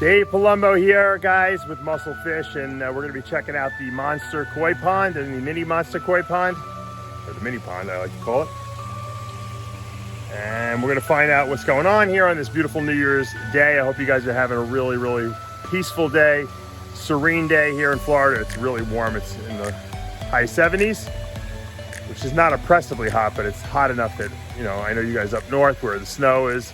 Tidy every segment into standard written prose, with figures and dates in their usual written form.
Dave Palumbo here, guys, with Muscle Fish, and we're going to be checking out the monster koi pond and the mini monster koi pond, or the mini pond I like to call it. And we're going to find out what's going on here on this beautiful New Year's Day. I hope you guys are having a really, really peaceful day, serene day here in Florida. It's really warm. It's in the high 70s, which is not oppressively hot, but it's hot enough that, you know, I know you guys up north where the snow is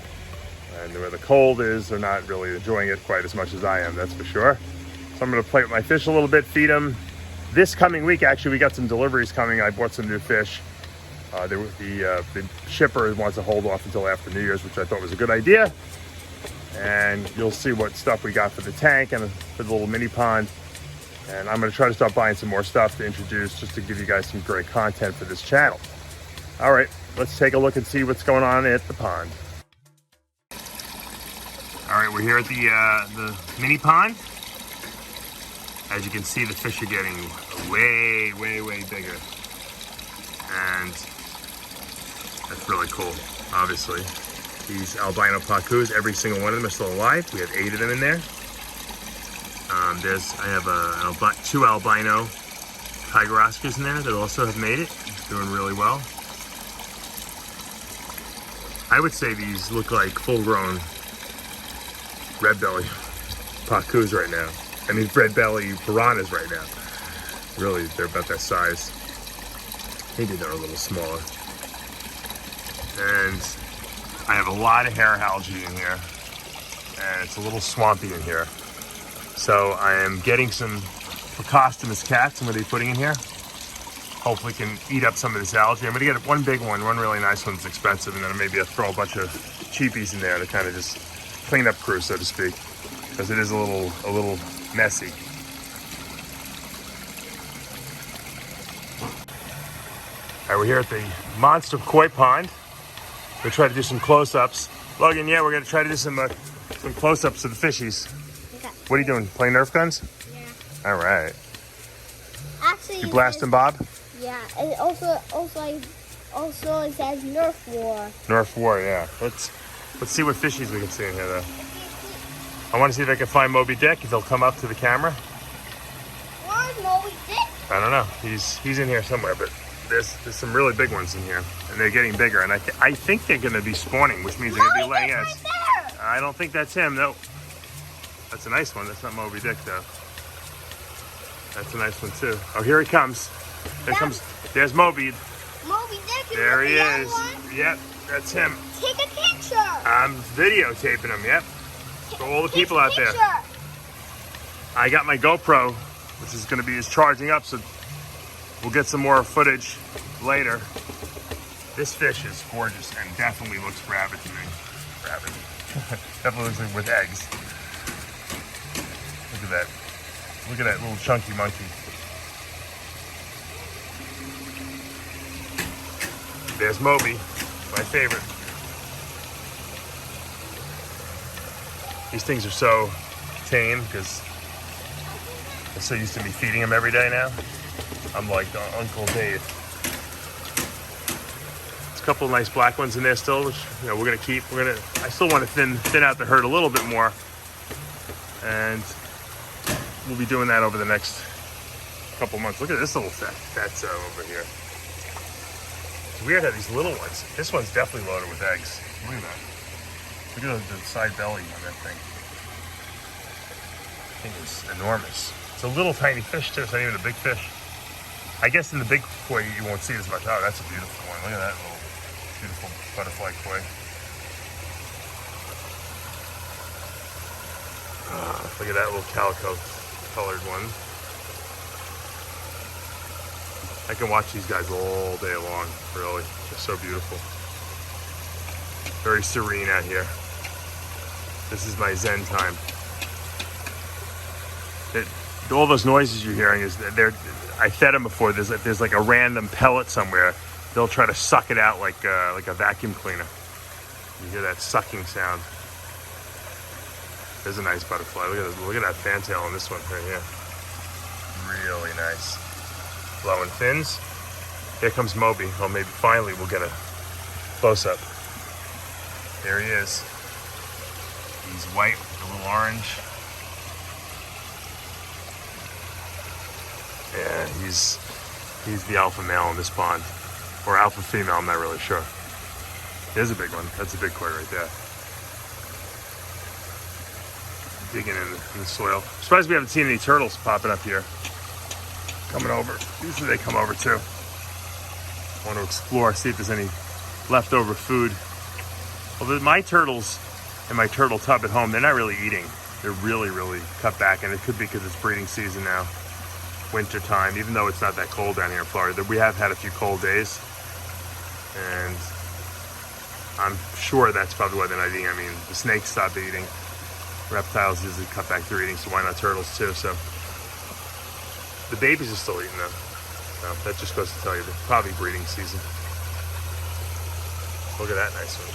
and where the cold is, they're not really enjoying it quite as much as I am, that's for sure. So I'm going to play with my fish a little bit, feed them. This coming week, actually, we got some deliveries coming. I bought some new fish. The shipper wants to hold off until after New Year's, which I thought was a good idea. And you'll see what stuff we got for the tank and for the little mini pond. And I'm going to try to start buying some more stuff to introduce, just to give you guys some great content for this channel. All right, let's take a look and see what's going on at the pond. All right, we're here at the mini pond. As you can see, the fish are getting way, way, way bigger. And that's really cool, obviously. These albino pacus, every single one of them are still alive. We have 8 of them in there. I have 2 albino tiger oscars in there that also have made it. Doing really well. I would say these look like full-grown red belly pacus right now. I mean, red belly piranhas right now. Really, they're about that size. Maybe they're a little smaller. And I have a lot of hair algae in here, and it's a little swampy in here. So I am getting some Precostomous cats I'm going to be putting in here. Hopefully can eat up some of this algae. I'm going to get one big one really nice one that's expensive, and then maybe I'll throw a bunch of cheapies in there to kind of just clean up crew, so to speak, because it is a little messy. All right, we're here at the monster koi pond. We'll try to do some close-ups. Logan, yeah, we're going to try to do some close-ups of the fishies. Okay. What are you doing, playing Nerf guns? Yeah. All right. Actually, You blasting, Bob? Yeah, and also it says Nerf War. Nerf War, yeah. Let's see what fishies we can see in here, though. I want to see if I can find Moby Dick, if he'll come up to the camera. Where's Moby Dick? I don't know. He's in here somewhere, but there's some really big ones in here, and they're getting bigger. And I think they're going to be spawning, which means they're going to be laying eggs. Right there. I don't think that's him. No, that's a nice one. That's not Moby Dick, though. That's a nice one too. Oh, here he comes. There's Moby. Moby Dick is There he the is. one. Yep, that's him. Take a picture. I'm videotaping him. Yep. For all the people out there. I got my GoPro, which is going to be charging up, so we'll get some more footage later. This fish is gorgeous and definitely looks rabid to me. Rabid. Definitely looks like with eggs. Look at that. Look at that little chunky monkey. There's Moby, my favorite. These things are so tame because I'm so used to me feeding them every day now. I'm like Uncle Dave. There's a couple of nice black ones in there still, which, you know, we're gonna keep. I still want to thin out the herd a little bit more, and we'll be doing that over the next couple months. Look at this little fatso over here. It's weird how these little ones. This one's definitely loaded with eggs. Look at that. Look at the side belly on that thing. That thing is enormous. It's a little tiny fish too. It's not even a big fish. I guess in the big koi you won't see it as much. Oh, that's a beautiful one. Look at that little beautiful butterfly koi. Look at that little calico colored one. I can watch these guys all day long, really. They're so beautiful. Very serene out here. This is my Zen time. All those noises you're hearing is that I fed them before. There's like a random pellet somewhere. They'll try to suck it out like a vacuum cleaner. You hear that sucking sound. There's a nice butterfly. Look at that fantail on this one right here. Really nice. Blowing fins. Here comes Moby. Oh, maybe finally we'll get a close-up. There he is. He's white with a little orange. Yeah, he's the alpha male in this pond. Or alpha female, I'm not really sure. There's a big one. That's a big koi right there. Digging in the soil. I'm surprised we haven't seen any turtles popping up here. Coming over. Usually they come over too. Want to explore, see if there's any leftover food. Well, my turtles in my turtle tub at home, they're not really eating. They're really, really cut back, and it could be because it's breeding season now. Winter time, even though it's not that cold down here in Florida. We have had a few cold days, and I'm sure that's probably why they're not eating. I mean, the snakes stop eating. Reptiles usually cut back their eating, so why not turtles too? So the babies are still eating though. So that just goes to tell you, they're probably breeding season. Look at that nice one.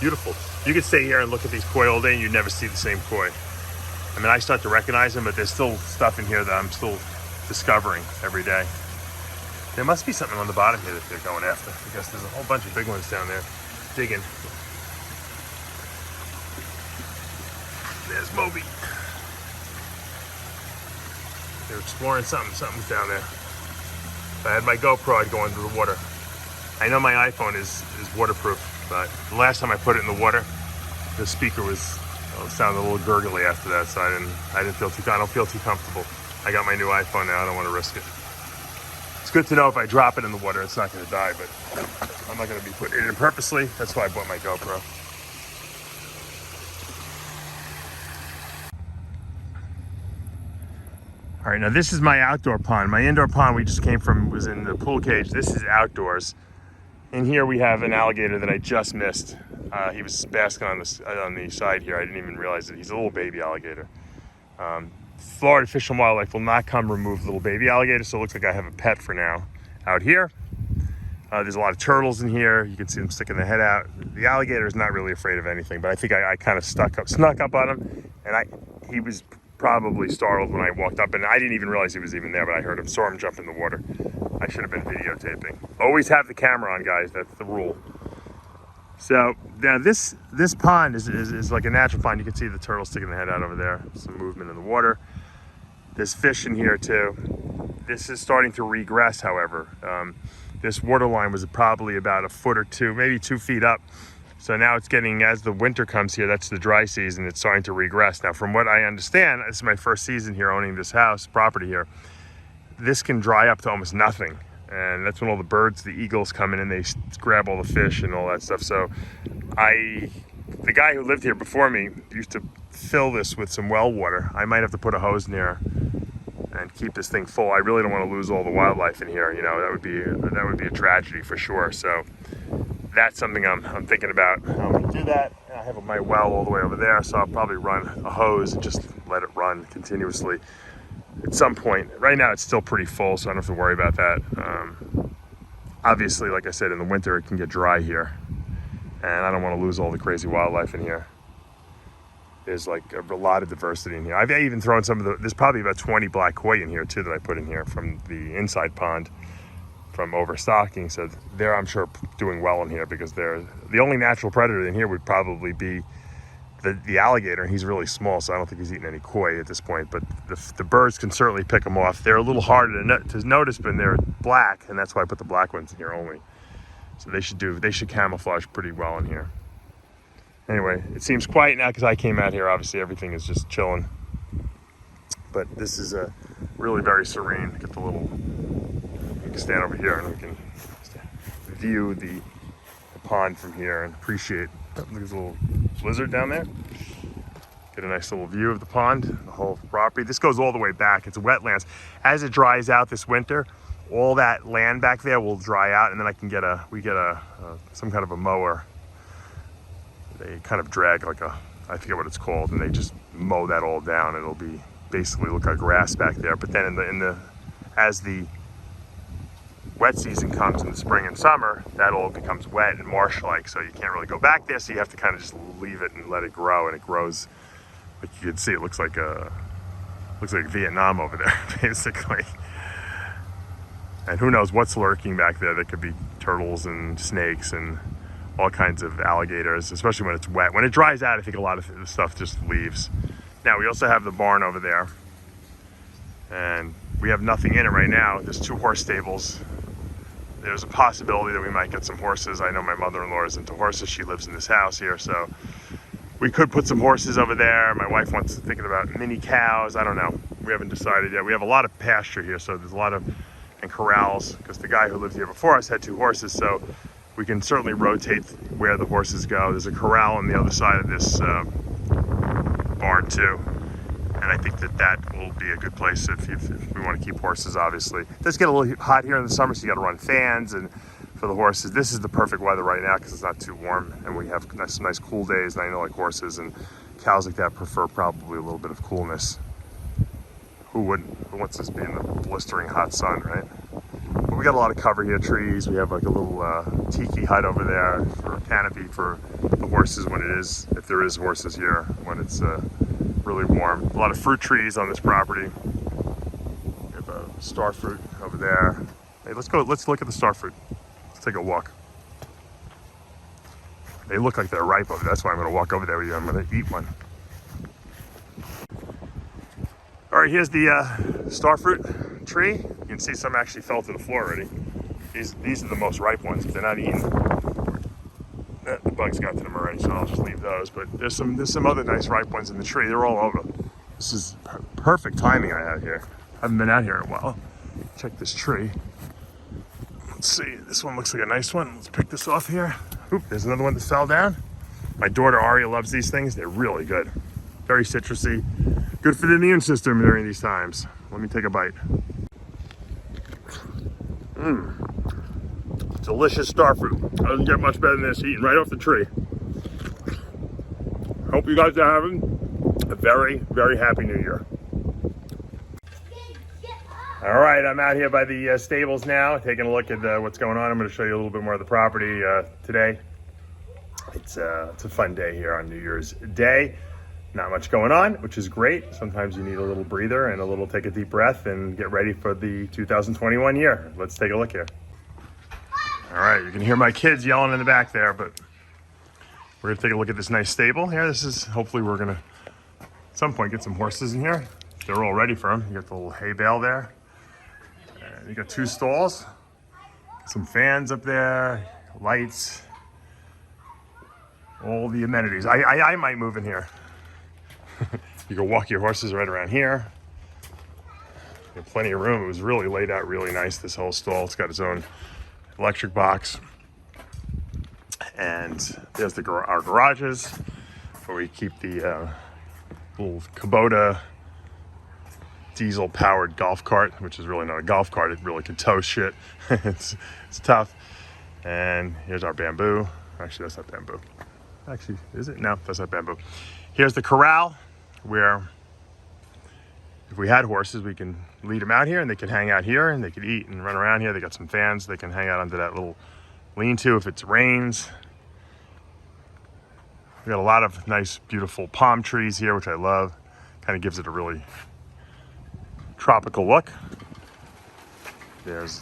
Beautiful. You could stay here and look at these koi all day and you'd never see the same koi. I mean, I start to recognize them, but there's still stuff in here that I'm still discovering every day. There must be something on the bottom here that they're going after, because there's a whole bunch of big ones down there digging. There's Moby. They're exploring something. Something's down there. If I had my GoPro, I'd go under the water. I know my iPhone is waterproof, but the last time I put it in the water, the speaker sounded a little gurgly after that, so I don't feel too comfortable. I got my new iPhone now. I don't want to risk it. It's good to know if I drop it in the water, it's not going to die, but I'm not going to be putting it in purposely. That's why I bought my GoPro. All right, now this is my outdoor pond. My indoor pond we just came from was in the pool cage. This is outdoors. In here we have an alligator that I just missed. He was basking on the side here. I didn't even realize it. He's a little baby alligator. Florida Fish and Wildlife will not come remove little baby alligators, so it looks like I have a pet for now out here. There's a lot of turtles in here. You can see them sticking their head out. The alligator is not really afraid of anything, but I think I kind of snuck up on him, and he was probably startled when I walked up, and I didn't even realize he was even there, but I heard him, saw him jump in the water. I should have been videotaping. Always have the camera on, guys. That's the rule. So now this pond is like a natural pond. You can see the turtle sticking their head out over there. Some movement in the water. There's fish in here too. This is starting to regress, however. This water line was probably about a foot or two, maybe 2 feet up. So now it's getting, as the winter comes here, that's the dry season, it's starting to regress. Now, from what I understand, this is my first season here owning this property here. This can dry up to almost nothing. And that's when all the birds, the eagles come in and they grab all the fish and all that stuff. So the guy who lived here before me used to fill this with some well water. I might have to put a hose near and keep this thing full. I really don't want to lose all the wildlife in here. You know, that would be a tragedy for sure. So that's something I'm thinking about. I'm going to do that. I have my well all the way over there, so I'll probably run a hose and just let it run continuously at some point. Right now it's still pretty full, so I don't have to worry about that. Obviously, like I said, in the winter it can get dry here, and I don't want to lose all the crazy wildlife in here. There's like a lot of diversity in here. I've even thrown there's probably about 20 black koi in here too that I put in here from the inside pond from overstocking. So they're, I'm sure, doing well in here, because they're the only natural predator in here would probably be the alligator, and he's really small, so I don't think he's eating any koi at this point, but the birds can certainly pick them off. They're a little harder to notice, but they're black, and that's why I put the black ones in here only. So they should camouflage pretty well in here. Anyway, it seems quiet now because I came out here. Obviously everything is just chilling, but this is really very serene. Get the little, you can stand over here and we can view the pond from here and appreciate. There's a little lizard down there. Get a nice little view of the pond, the whole property. This goes all the way back. It's wetlands. As it dries out this winter, all that land back there will dry out, and then we get some kind of a mower. They kind of drag I forget what it's called, and they just mow that all down. It'll be basically look like grass back there. But then as the wet season comes in the spring and summer, that all becomes wet and marsh-like, so you can't really go back there, so you have to kind of just leave it and let it grow, and it grows, like you can see, it looks like Vietnam over there, basically. And who knows what's lurking back there. There could be turtles and snakes and all kinds of alligators, especially when it's wet. When it dries out, I think a lot of the stuff just leaves. Now, we also have the barn over there. And we have nothing in it right now. There's 2 horse stables. There's a possibility that we might get some horses. I know my mother-in-law is into horses. She lives in this house here, so we could put some horses over there. My wife wants thinking about mini cows. I don't know. We haven't decided yet. We have a lot of pasture here, so there's a lot of, and corrals, because the guy who lived here before us had 2 horses, so we can certainly rotate where the horses go. There's a corral on the other side of this barn too. And I think that will be a good place if we want to keep horses, obviously. It does get a little hot here in the summer, so you got to run fans and for the horses. This is the perfect weather right now because it's not too warm, and we have some nice cool days. And I know like horses and cows like that prefer probably a little bit of coolness. Who wouldn't? Who wants to be in the blistering hot sun, right? But we got a lot of cover here, trees. We have like a little tiki hut over there for a canopy for the horses when it is, if there is horses here, when it's really warm. A lot of fruit trees on this property. We have a star fruit over there. Hey, let's look at the star fruit. Let's take a walk. They look like they're ripe over there. That's why I'm gonna walk over there with you. I'm gonna eat one. All right, here's the star fruit tree. You can see some actually fell to the floor already. These are the most ripe ones. If they're not eaten, the bugs got to them already, so I'll just leave those. But there's some other nice ripe ones in the tree. They're all over. This is perfect timing I have here. I haven't been out here in a while. Check this tree. Let's see, this one looks like a nice one. Let's pick this off here. Oop, there's another one that fell down. My daughter Aria loves these things. They're really good. Very citrusy. Good for the immune system during these times. Let me take a bite. Delicious star fruit. Doesn't get much better than this, eaten right off the tree. Hope you guys are having a very, very happy New Year. All right, I'm out here by the stables now, taking a look at what's going on. I'm going to show you a little bit more of the property today. It's a fun day here on New Year's Day. Not much going on, which is great. Sometimes you need a little breather and a little take a deep breath and get ready for the 2021 year. Let's take a look here. All right, you can hear my kids yelling in the back there, but we're gonna take a look at this nice stable here. This is, hopefully we're gonna, at some point, get some horses in here. They're all ready for them. You got the little hay bale there. And you got 2 stalls, some fans up there, lights, all the amenities. I might move in here. You can walk your horses right around here. You have plenty of room. It was really laid out really nice, this whole stall. It's got its own electric box. And there's our garages where we keep the little Kubota diesel powered golf cart, which is really not a golf cart. It really can tow shit. it's tough. And here's our bamboo. Actually, that's not bamboo. Actually, is it? No, that's not bamboo. Here's the corral where if we had horses, we can lead them out here and they can hang out here and they can eat and run around here. They got some fans. They can hang out under that little lean-to if it rains. We got a lot of nice, beautiful palm trees here, which I love. Kind of gives it a really tropical look. There's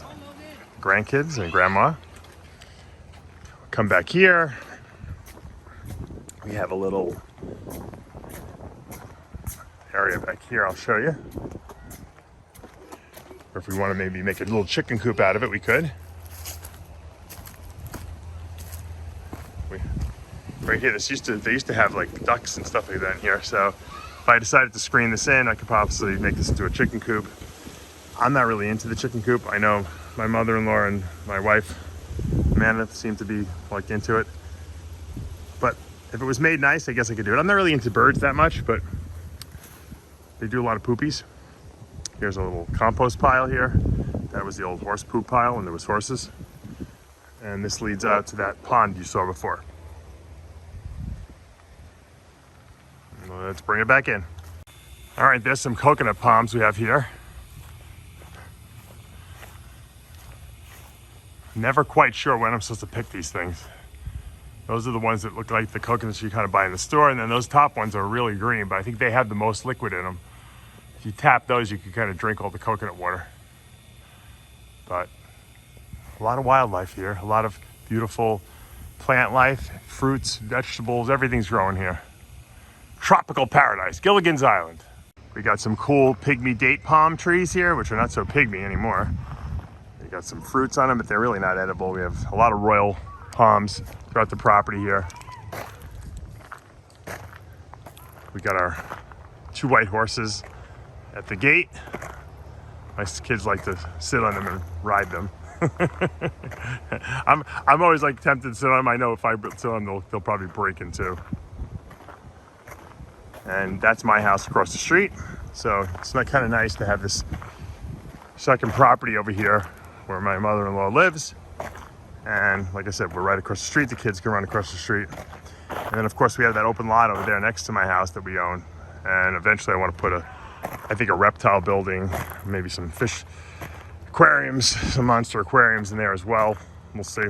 grandkids and grandma. Come back here. We have a little area back here I'll show you. Or if we want to maybe make a little chicken coop out of it, we could. Right here, they used to have like ducks and stuff like that in here. So if I decided to screen this in, I could possibly make this into a chicken coop. I'm not really into the chicken coop. I know my mother-in-law and my wife, Amanda, seem to be like into it. But if it was made nice, I guess I could do it. I'm not really into birds that much, but they do a lot of poopies. Here's a little compost pile here. That was the old horse poop pile when there was horses. And this leads out to that pond you saw before. Let's bring it back in. All right, there's some coconut palms we have here. Never quite sure when I'm supposed to pick these things. Those are the ones that look like the coconuts you kind of buy in the store, and then those top ones are really green, but I think they have the most liquid in them. If you tap those, you can kind of drink all the coconut water. But a lot of wildlife here, a lot of beautiful plant life, fruits, vegetables, everything's growing here. Tropical paradise, Gilligan's Island. We got some cool pygmy date palm trees here, which are not so pygmy anymore. They got some fruits on them, but they're really not edible. We have a lot of royal palms throughout the property here. We got our 2 white horses at the gate. My kids like to sit on them and ride them. I'm always like tempted to sit on them. I know if I sit on them, they'll probably break in two. And that's my house across the street. So it's kind of nice to have this second property over here where my mother-in-law lives. And like I said, we're right across the street. The kids can run across the street. And then of course we have that open lot over there next to my house that we own. And eventually I want to put I think a reptile building, maybe some fish aquariums, some monster aquariums in there as well. We'll see.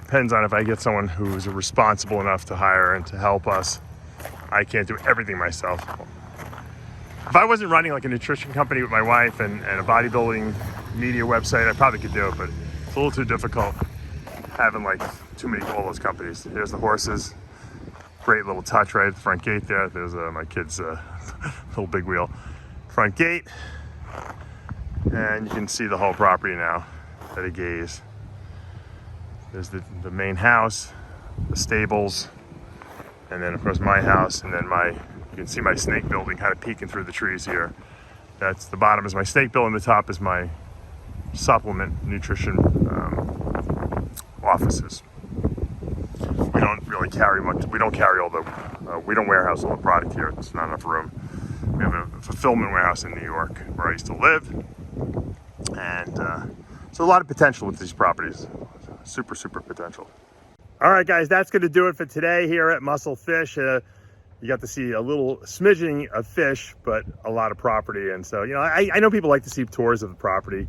Depends on if I get someone who's responsible enough to hire and to help us. I can't do everything myself. If I wasn't running like a nutrition company with my wife and a bodybuilding media website, I probably could do it, but it's a little too difficult having like too many all those companies. Here's the horses. Great little touch right at the front gate there. There's my kid's little big wheel front gate. And you can see the whole property now at a gaze. There's the main house, the stables, and then of course my house, and then you can see my snake building kind of peeking through the trees here. That's the bottom is my snake building, the top is my supplement nutrition offices. We don't really carry much. We don't carry all the. We don't warehouse all the product here. It's not enough room. We have a fulfillment warehouse in New York where I used to live, and so a lot of potential with these properties. Super potential. All right, guys, that's going to do it for today here at Muscle Fish. You got to see a little smidgening of fish, but a lot of property. And so, I know people like to see tours of the property.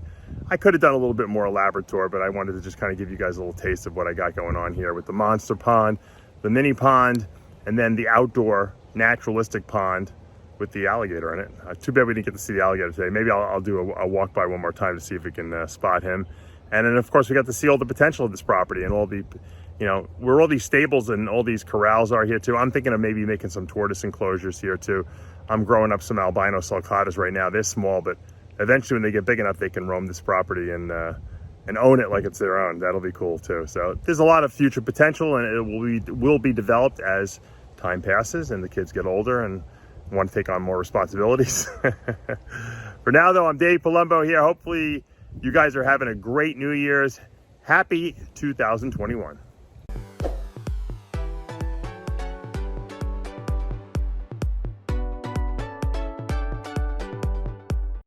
I could have done a little bit more elaborate tour, but I wanted to just kind of give you guys a little taste of what I got going on here with the monster pond, the mini pond, and then the outdoor naturalistic pond with the alligator in it. Too bad we didn't get to see the alligator today. Maybe I'll do a walk by one more time to see if we can spot him. And then of course we got to see all the potential of this property and all the, where all these stables and all these corrals are here too. I'm thinking of maybe making some tortoise enclosures here too. I'm growing up some albino sulcatas right now. They're small, but eventually when they get big enough, they can roam this property and own it like it's their own. That'll be cool too. So there's a lot of future potential, and it will be developed as time passes and the kids get older and want to take on more responsibilities. For now though, I'm Dave Palumbo here. Hopefully you guys are having a great New Year's. Happy 2021.